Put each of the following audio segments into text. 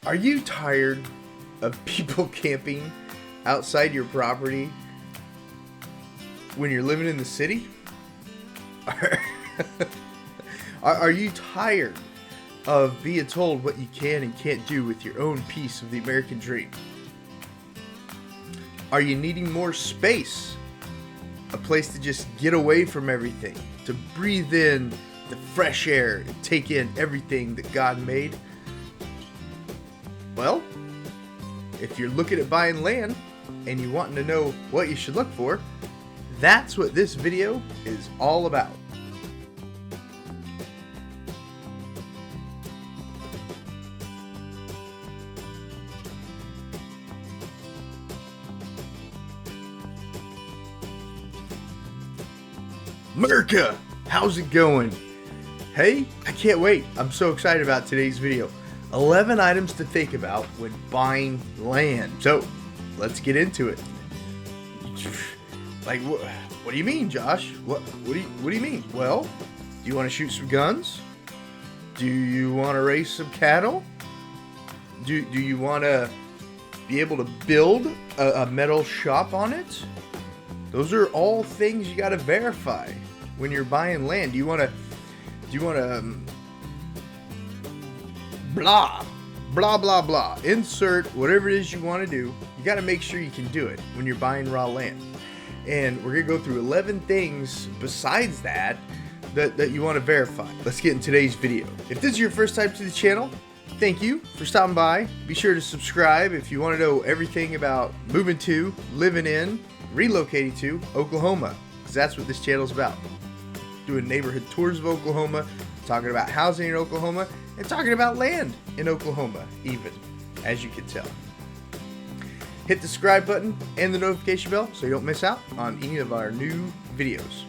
Are you tired of people camping outside your property when you're living in the city? Are you tired of being told what you can and can't do with your own piece of the American dream? Are you needing more space? A place to just get away from everything, to breathe in the fresh air and take in everything that God made? Well, if you're looking at buying land and you want to know what you should look for, that's what this video is all about. America, how's it going? Hey, I can't wait. I'm so excited about today's video. 11 items to think about when buying land. So, let's get into it. Like, what do you mean, Josh? What do you mean? Well, do you want to shoot some guns? Do you want to raise some cattle? Do you want to be able to build a metal shop on it? Those are all things you got to verify when you're buying land. Do you want to blah blah blah, insert whatever it is you want to do. You got to make sure you can do it when you're buying raw land. And we're gonna go through 11 things besides that you want to verify. Let's get in today's video. If this is your first time to the channel, thank you for stopping by. Be sure to subscribe if you want to know everything about moving to, living in, relocating to Oklahoma, because that's what this channel is about. Doing neighborhood tours of Oklahoma, talking about housing in Oklahoma, and talking about land in Oklahoma, even, as you can tell. Hit the subscribe button and the notification bell so you don't miss out on any of our new videos.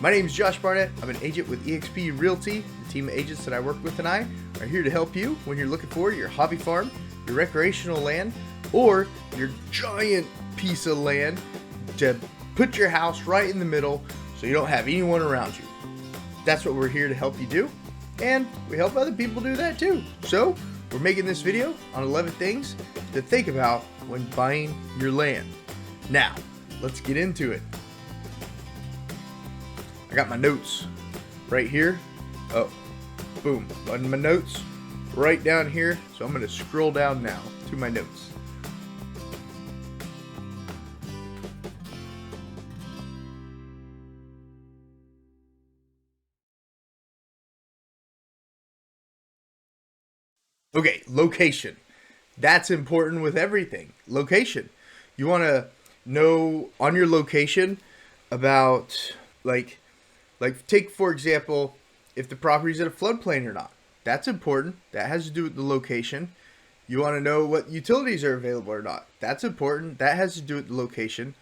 My name is Josh Barnett. I'm an agent with eXp Realty. The team of agents that I work with and I are here to help you when you're looking for your hobby farm, your recreational land, or your giant piece of land to put your house right in the middle so you don't have anyone around you. That's what we're here to help you do, and we help other people do that too. So we're making this video on 11 things to think about when buying your land. Now, let's get into it. I got my notes right here. Oh, boom, on my notes right down here. So I'm going to scroll down now to my notes. Okay, location. That's important with everything. Location. You want to know on your location about, like take for example, if the property's at a floodplain or not. That's important. That has to do with the location. You want to know what utilities are available or not. That's important. That has to do with the location.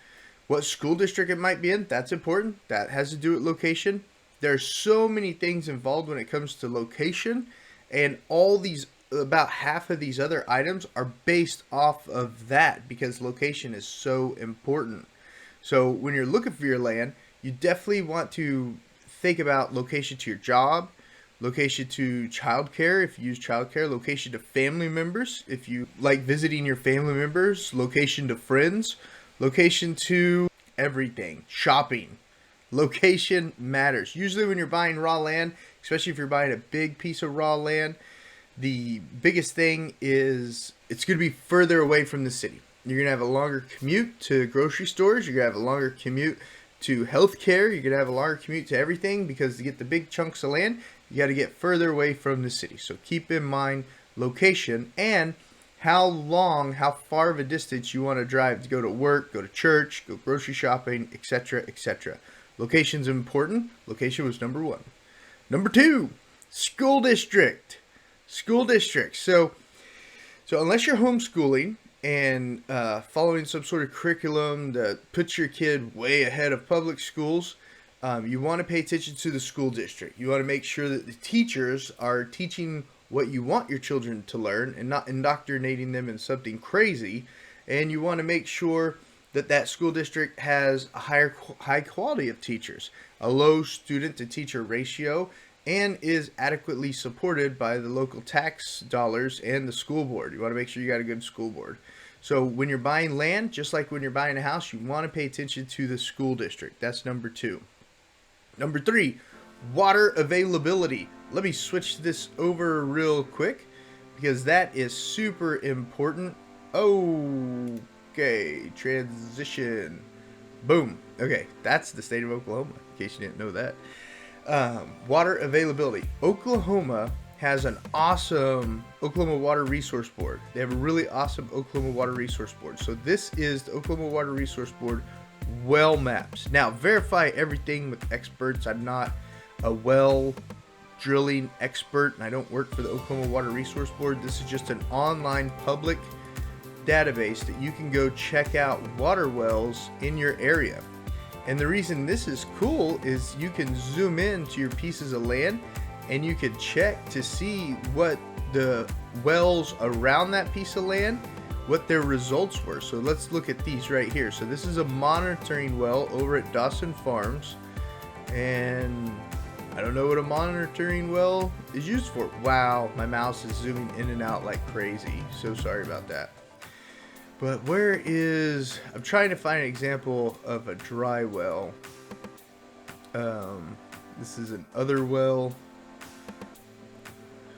What school district it might be in. That's important. That has to do with location. There are so many things involved when it comes to location, and all these, about half of these other items are based off of that because location is so important. So when you're looking for your land, you definitely want to think about location to your job, location to childcare if you use childcare, location to family members if you like visiting your family members, location to friends, location to everything, shopping. Location matters. Usually when you're buying raw land, especially if you're buying a big piece of raw land, the biggest thing is it's going to be further away from the city. You're going to have a longer commute to grocery stores. You're going to have a longer commute to healthcare. You're going to have a longer commute to everything because to get the big chunks of land, you got to get further away from the city. So keep in mind location and how far of a distance you want to drive to go to work, go to church, go grocery shopping, etc., etc. Location's important. Location was number one. Number two, school district. School districts. So unless you're homeschooling and following some sort of curriculum that puts your kid way ahead of public schools, you want to pay attention to the school district. You want to make sure that the teachers are teaching what you want your children to learn and not indoctrinating them in something crazy. And you want to make sure that that school district has a high quality of teachers, a low student to teacher ratio, and is adequately supported by the local tax dollars and the school board. You want to make sure you got a good school board. So when you're buying land, just like when you're buying a house, you want to pay attention to the school district. That's number 2. Number 3, water availability. Let me switch this over real quick because that is super important. Okay, transition. Boom. Okay, that's the state of Oklahoma, in case you didn't know that. Water availability. Oklahoma has an awesome Oklahoma Water Resource Board. They have a really awesome Oklahoma Water Resource Board. So this is the Oklahoma Water Resource Board well maps. Now, verify everything with experts. I'm not a well drilling expert, and I don't work for the Oklahoma Water Resource Board. This is just an online public database that you can go check out water wells in your area. And the reason this is cool is you can zoom in to your pieces of land and you can check to see what the wells around that piece of land, what their results were. So let's look at these right here. So this is a monitoring well over at Dawson Farms, and I don't know what a monitoring well is used for. Wow, my mouse is zooming in and out like crazy. So sorry about that. But where is... I'm trying to find an example of a dry well. This is an other well.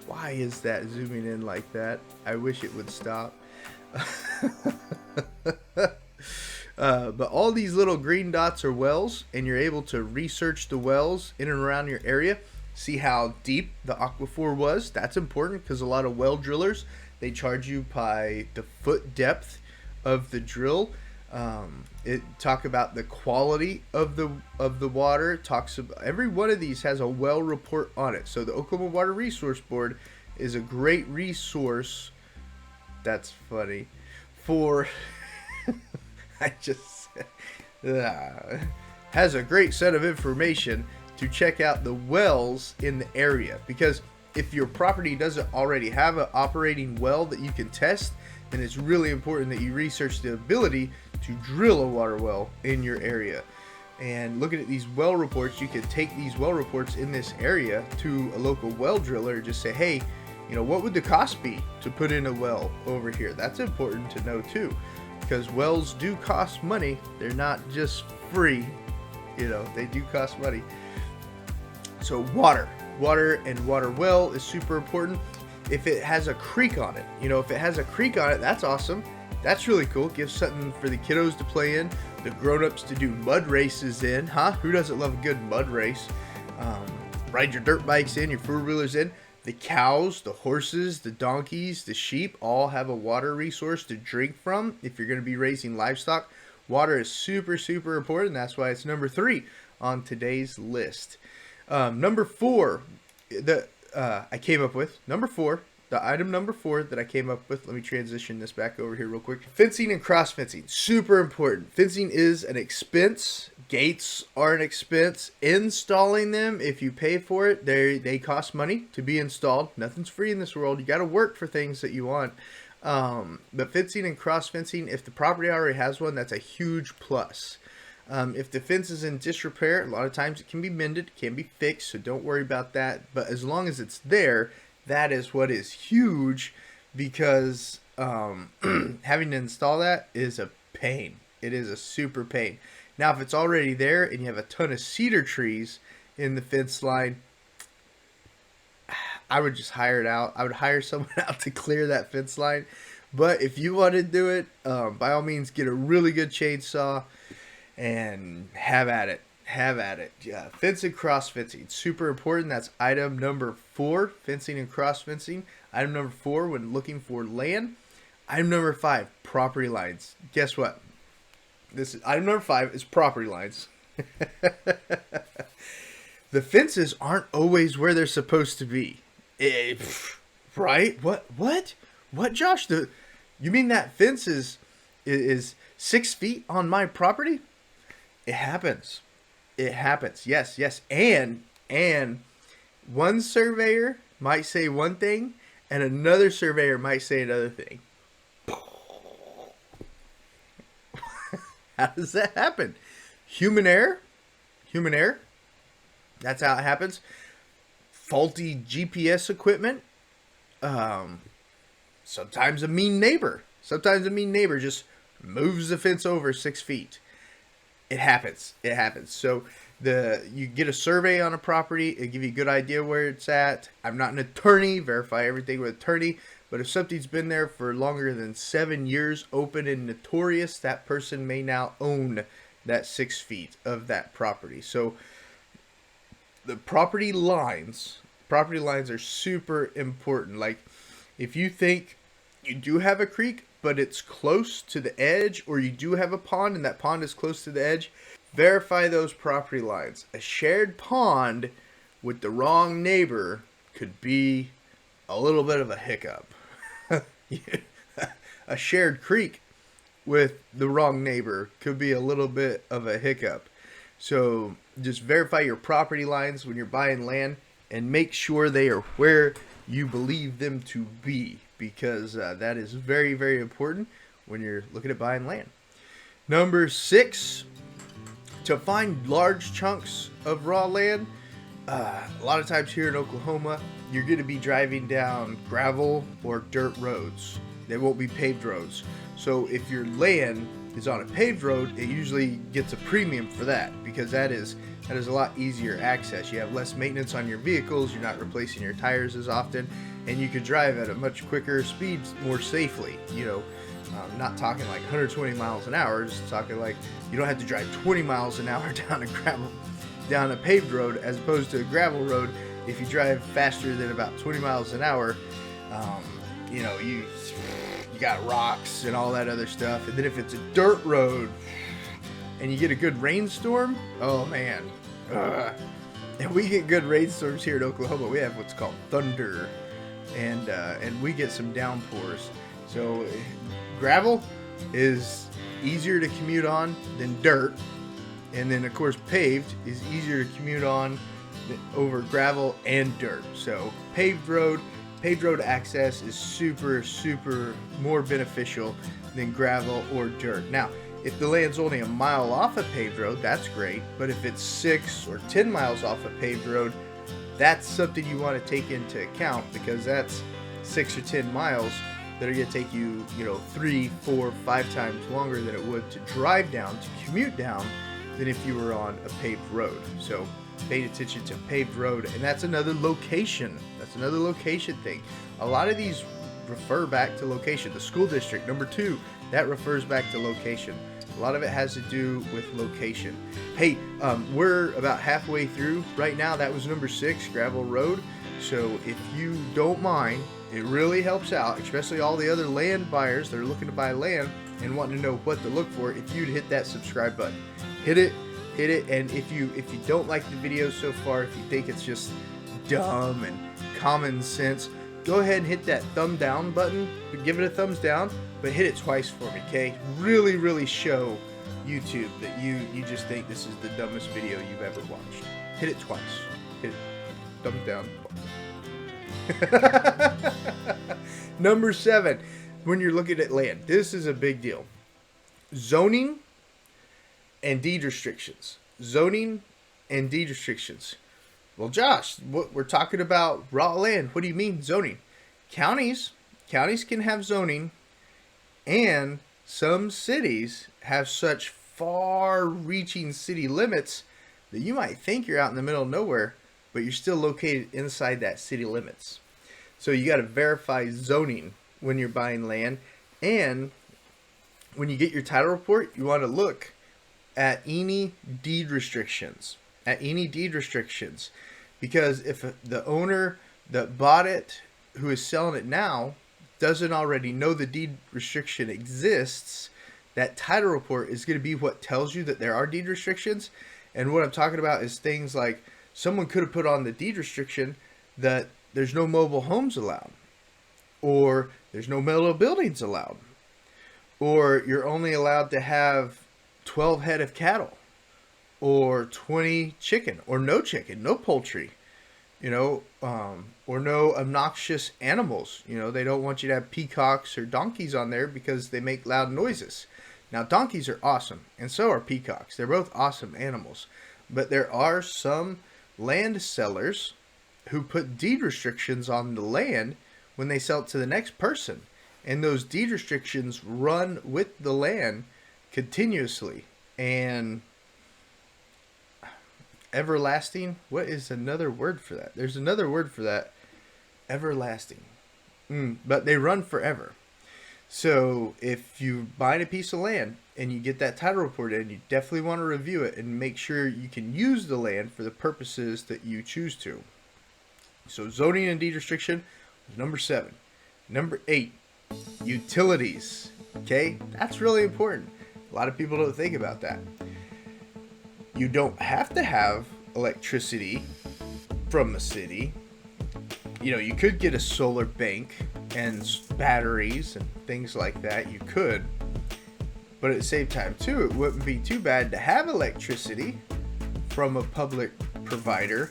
Why is that zooming in like that? I wish it would stop. But all these little green dots are wells, and you're able to research the wells in and around your area. See how deep the aquifer was. That's important because a lot of well drillers, they charge you by the foot depth of the drill. It talk about the quality of the water. It talks about every one of these has a well report on it. So the Oklahoma Water Resource Board is a great resource. That's funny for I just has a great set of information to check out the wells in the area, because if your property doesn't already have an operating well that you can test, then it's really important that you research the ability to drill a water well in your area. And looking at these well reports, you can take these well reports in this area to a local well driller and just say, hey, you know, what would the cost be to put in a well over here? That's important to know too, because wells do cost money. They're not just free, you know, they do cost money. So water and water well is super important. If it has a creek on it, you know, if it has a creek on it, that's awesome. That's really cool. Gives something for the kiddos to play in, the grown-ups to do mud races in, huh? Who doesn't love a good mud race? Ride your dirt bikes in, your four-wheelers in. The cows, the horses, the donkeys, the sheep all have a water resource to drink from. If you're going to be raising livestock, water is super, super important. That's why it's number 3 on today's list. Number 4, I came up with. Number 4, the item number 4 that I came up with. Let me transition this back over here real quick. Fencing and cross fencing, super important. Fencing is an expense. Gates are an expense. Installing them, if you pay for it, they cost money to be installed. Nothing's free in this world. You got to work for things that you want. But fencing and cross fencing, if the property already has one, that's a huge plus. If the fence is in disrepair, a lot of times it can be mended, it can be fixed, so don't worry about that. But as long as it's there, that is what is huge, because having to install that is a pain. It is a super pain. Now, if it's already there and you have a ton of cedar trees in the fence line, I would just hire it out. I would hire someone out to clear that fence line. But if you want to do it, by all means, get a really good chainsaw and have at it. Have at it. Yeah, fence and cross fencing, super important. That's item number 4, fencing and cross fencing. Item number 4 when looking for land. Item number 5, property lines. Guess what? This is item number 5 is property lines. The fences aren't always where they're supposed to be. Right? What, Josh? You mean that fence is 6 feet on my property? It happens. It happens. Yes. And one surveyor might say one thing and another surveyor might say another thing. How does that happen? Human error. That's how it happens. faulty GPS equipment. Sometimes a mean neighbor. Sometimes a mean neighbor just moves the fence over 6 feet. It happens. It happens. So you get a survey on a property. It'll give you a good idea where it's at. I'm not an attorney. Verify everything with an attorney. But if something's been there for longer than 7 years, open and notorious, that person may now own that 6 feet of that property. So the property lines are super important. Like, if you think you do have a creek, but it's close to the edge, or you do have a pond and that pond is close to the edge, verify those property lines. A shared pond with the wrong neighbor could be a little bit of a hiccup. A shared creek with the wrong neighbor could be a little bit of a hiccup. So just verify your property lines when you're buying land and make sure they are where you believe them to be, because that is very, very important when you're looking at buying land. Number 6, to find large chunks of raw land. A lot of times here in Oklahoma, you're going to be driving down gravel or dirt roads. They won't be paved roads. So if your land is on a paved road, it usually gets a premium for that, because that is a lot easier access. You have less maintenance on your vehicles. You're not replacing your tires as often, and you could drive at a much quicker speed more safely. Not talking like 120 miles an hour, just talking like you don't have to drive 20 miles an hour down a paved road as opposed to a gravel road. If you drive faster than about 20 miles an hour, you got rocks and all that other stuff. And then if it's a dirt road and you get a good rainstorm, oh man. And we get good rainstorms here in Oklahoma. We have what's called thunder, and we get some downpours. So gravel is easier to commute on than dirt. And then, of course, paved is easier to commute on over gravel and dirt. So paved road access is super, super more beneficial than gravel or dirt. Now, if the land's only a mile off a paved road, that's great. But if it's 6 or 10 miles off a paved road, that's something you want to take into account, because that's 6 or 10 miles that are going to take you, 3, 4, 5 times longer than it would to drive down, to commute down, than if you were on a paved road. So pay attention to paved road, and that's another location. That's another location thing. A lot of these refer back to location. The school district, number 2, that refers back to location. A lot of it has to do with location. Hey, we're about halfway through right now. That was number 6, gravel road. So if you don't mind, it really helps out, especially all the other land buyers that are looking to buy land and wanting to know what to look for, if you'd hit that subscribe button. Hit it, and if you don't like the video so far, if you think it's just dumb and common sense, go ahead and hit that thumb down button. Give it a thumbs down, but hit it twice for me, okay? Really, really show YouTube that you just think this is the dumbest video you've ever watched. Hit it twice. Hit it. Thumbs down. Number 7, when you're looking at land, this is a big deal. Zoning and deed restrictions. Zoning and deed restrictions. Well, Josh, we're talking about raw land. What do you mean zoning? Counties can have zoning, and some cities have such far-reaching city limits that you might think you're out in the middle of nowhere, but you're still located inside that city limits. So you got to verify zoning when you're buying land, and when you get your title report, you want to look at any deed restrictions. Because if the owner that bought it, who is selling it now, doesn't already know the deed restriction exists, that title report is going to be what tells you that there are deed restrictions. And what I'm talking about is things like someone could have put on the deed restriction that there's no mobile homes allowed, or there's no metal buildings allowed, or you're only allowed to have 12 head of cattle, or 20 chicken, or no chicken, no poultry, or no obnoxious animals. They don't want you to have peacocks or donkeys on there because they make loud noises. Now, donkeys are awesome, and so are peacocks. They're both awesome animals. But there are some land sellers who put deed restrictions on the land when they sell it to the next person. And those deed restrictions run with the land continuously. And everlasting, what is another word for that? There's another word for that. Everlasting. But they run forever. So if you buy a piece of land and you get that title report in, you definitely want to review it and make sure you can use the land for the purposes that you choose to. So zoning and deed restriction was number 7. Number 8, utilities. Okay, that's really important. A lot of people don't think about that. You don't have to have electricity from the city. You know, you could get a solar bank and batteries and things like that. You could. But at the same time, too, it wouldn't be too bad to have electricity from a public provider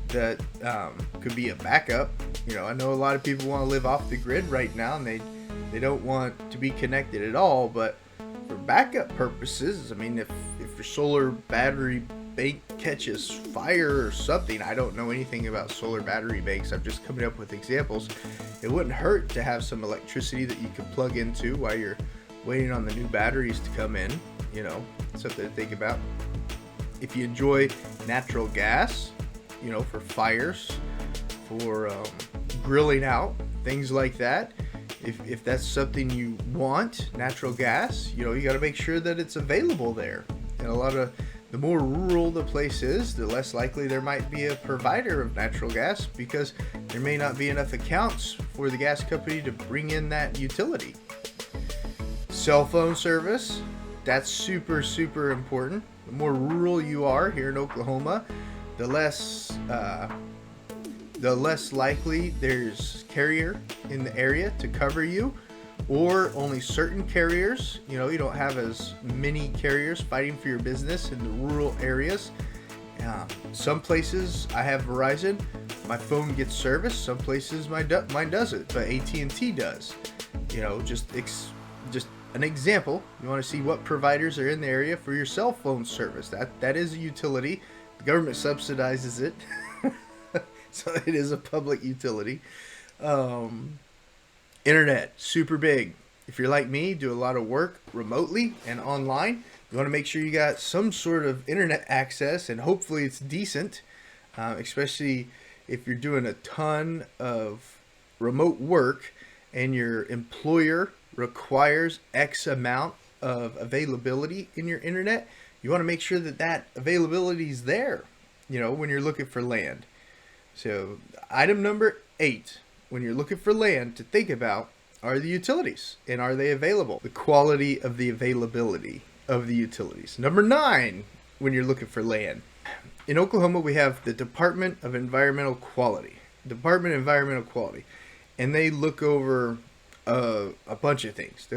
that could be a backup. You know, I know a lot of people want to live off the grid right now, and they don't want to be connected at all. But for backup purposes, I mean, if your solar battery bank catches fire or something, I don't know anything about solar battery banks. I'm just coming up with examples. It wouldn't hurt to have some electricity that you could plug into while you're waiting on the new batteries to come in. You know, something to think about. If you enjoy natural gas, you know, for fires, for grilling out, things like that. If that's something you want, natural gas, you know, you got to make sure that it's available there. And the more rural the place is, the less likely there might be a provider of natural gas, because there may not be enough accounts for the gas company to bring in that utility. Cell phone service, that's super, super important. The more rural you are here in Oklahoma, the less likely there's carrier in the area to cover you, or only certain carriers. You know, you don't have as many carriers fighting for your business in the rural areas. Some places I have Verizon, my phone gets service. Some places mine doesn't, but AT&T does. You know, just an example. You want to see what providers are in the area for your cell phone service. That is a utility. The government subsidizes it. So it is a public utility. Internet, super big. If you're like me, do a lot of work remotely and online, you want to make sure you got some sort of internet access, and hopefully it's decent, especially if you're doing a ton of remote work and your employer requires X amount of availability in your internet. You want to make sure that availability is there, you know, when you're looking for land. So item number 8, when you're looking for land, to think about are the utilities, and are they available? The quality of the availability of the utilities. Number 9, when you're looking for land. In Oklahoma, we have the Department of Environmental Quality. And they look over a bunch of things.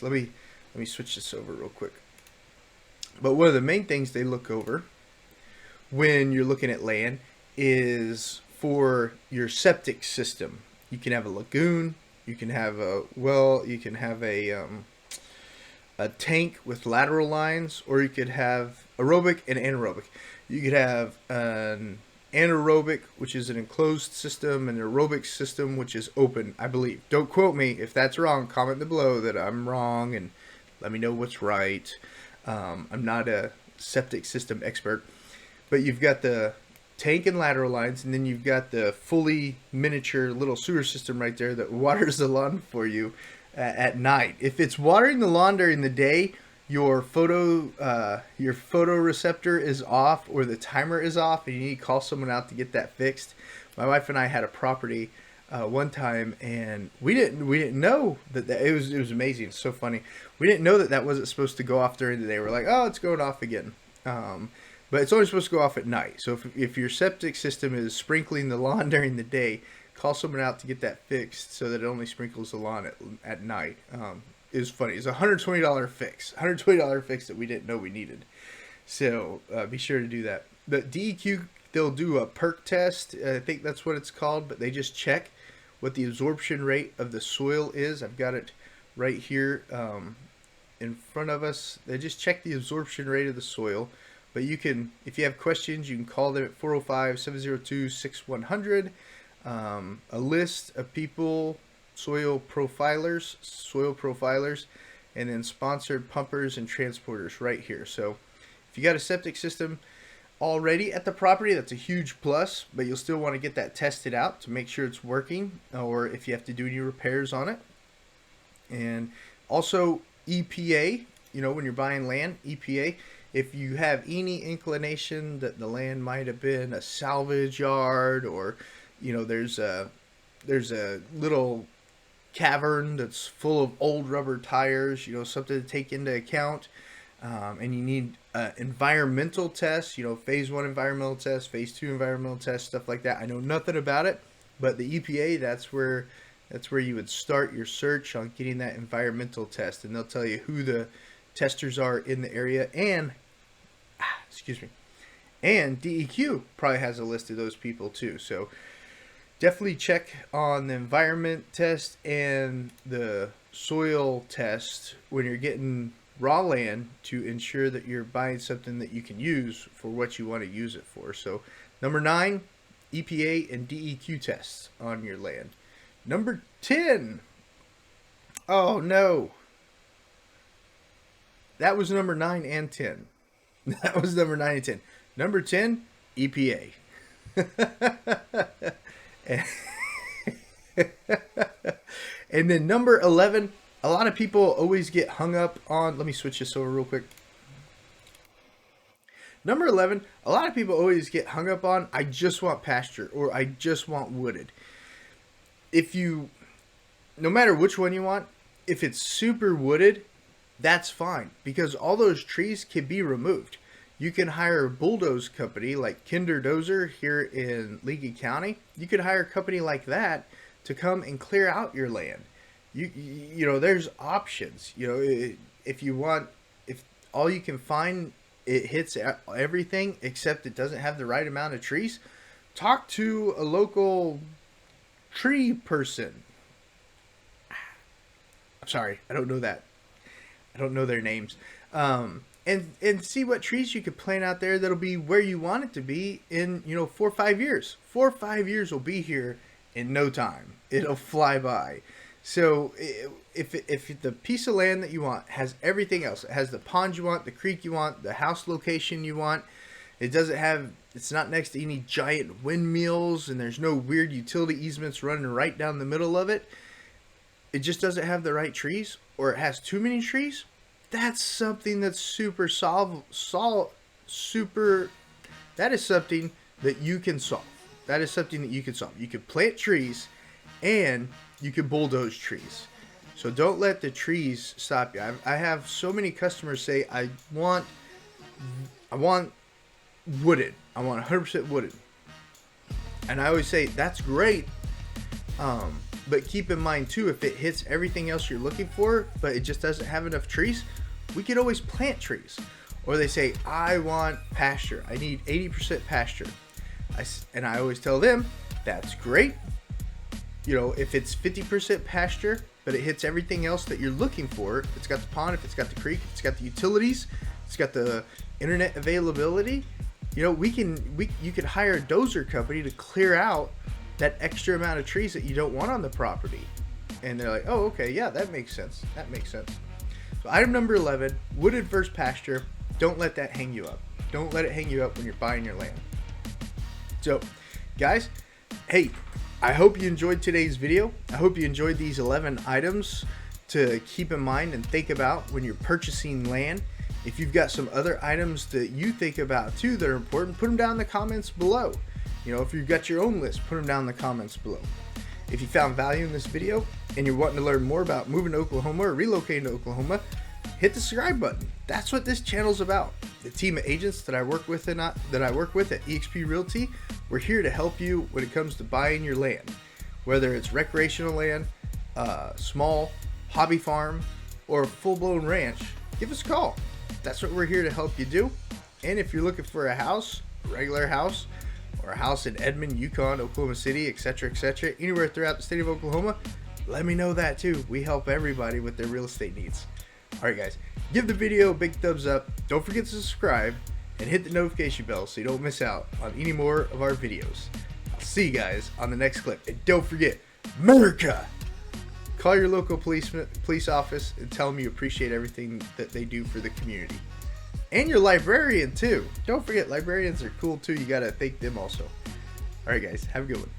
Let me switch this over real quick. But one of the main things they look over when you're looking at land is for your septic system. You can have a lagoon, you can have a well, you can have a tank with lateral lines, or you could have aerobic and anaerobic. You could have an anaerobic, which is an enclosed system, and an aerobic system, which is open, I believe. Don't quote me. If that's wrong, comment below that I'm wrong and let me know what's right. I'm not a septic system expert. But you've got the tank and lateral lines, and then you've got the fully miniature little sewer system right there that waters the lawn for you at night. If it's watering the lawn during the day, your photoreceptor is off, or the timer is off, and you need to call someone out to get that fixed. My wife and I had a property one time, and we didn't know that it was amazing. It's so funny. We didn't know that wasn't supposed to go off during the day. We're like, oh, it's going off again. But it's only supposed to go off at night. So if your septic system is sprinkling the lawn during the day, call someone out to get that fixed so that it only sprinkles the lawn at night. It was funny. It's a $120 fix. $120 fix that we didn't know we needed. So be sure to do that. But DEQ, they'll do a perk test. I think that's what it's called. But they just check what the absorption rate of the soil is. I've got it right here in front of us. They just check the absorption rate of the soil. But you can, if you have questions, you can call them at 405-702-6100. A list of people, soil profilers, and then sponsored pumpers and transporters right here. So if you got a septic system already at the property, that's a huge plus, but you'll still want to get that tested out to make sure it's working, or if you have to do any repairs on it. And also EPA, when you're buying land, EPA, if you have any inclination that the land might have been a salvage yard, or there's a little cavern that's full of old rubber tires, something to take into account, and you need environmental tests, phase 1 environmental test, phase 2 environmental test, stuff like that. I know nothing about it, but the EPA, that's where you would start your search on getting that environmental test, and they'll tell you who the testers are in the area, and DEQ probably has a list of those people too. So definitely check on the environment test and the soil test when you're getting raw land, to ensure that you're buying something that you can use for what you want to use it for. So number 9, EPA and DEQ tests on your land. Number 10. Oh no. That was number 9 and 10. That was number 9 and 10. Number 10, EPA. And then number 11, a lot of people always get hung up on, let me switch this over real quick. Number 11, a lot of people always get hung up on, I just want pasture, or I just want wooded. No matter which one you want, if it's super wooded, that's fine, because all those trees can be removed. You can hire a bulldoze company like Kinder Dozer here in Lincoln County. You could hire a company like that to come and clear out your land. There's options. If all you can find, it hits everything except it doesn't have the right amount of trees, talk to a local tree person. I'm sorry, I don't know that. I don't know their names. And see what trees you could plant out there that'll be where you want it to be in 4 or 5 years. 4 or 5 years will be here in no time. It'll fly by. So if the piece of land that you want has everything else, it has the pond you want, the creek you want, the house location you want, it's not next to any giant windmills, and there's no weird utility easements running right down the middle of it, it just doesn't have the right trees, or it has too many trees, that's something that's that is something that you can solve. That is something that you can solve. You can plant trees, and you can bulldoze trees. So don't let the trees stop you. I have so many customers say, I want wooded. I want 100% wooded. And I always say, that's great. But keep in mind too, if it hits everything else you're looking for, but it just doesn't have enough trees, we could always plant trees. Or they say, I want pasture. I need 80% pasture. And I always tell them, that's great. If it's 50% pasture, but it hits everything else that you're looking for, if it's got the pond, if it's got the creek, if it's got the utilities, it's got the internet availability, you could hire a dozer company to clear out that extra amount of trees that you don't want on the property. And they're like, oh, okay, yeah, that makes sense. That makes sense. So item number 11, wooded versus pasture. Don't let that hang you up. Don't let it hang you up when you're buying your land. So, guys, hey, I hope you enjoyed today's video. I hope you enjoyed these 11 items to keep in mind and think about when you're purchasing land. If you've got some other items that you think about too that are important, put them down in the comments below. If you've got your own list, put them down in the comments below. If you found value in this video and you're wanting to learn more about moving to Oklahoma or relocating to Oklahoma, hit the subscribe button. That's what this channel's about. The team of agents that I work with at eXp Realty, we're here to help you when it comes to buying your land. Whether it's recreational land, small hobby farm, or a full-blown ranch, give us a call. That's what we're here to help you do. And if you're looking for a house, a regular house, or a house in Edmond, Yukon, Oklahoma City, etc., anywhere throughout the state of Oklahoma, let me know that too. We help everybody with their real estate needs. Alright guys, give the video a big thumbs up. Don't forget to subscribe. and hit the notification bell so you don't miss out on any more of our videos. I'll see you guys on the next clip. And don't forget, America! Call your local police office and tell them you appreciate everything that they do for the community. And your librarian too. Don't forget, librarians are cool too. You gotta thank them also. Alright guys, have a good one.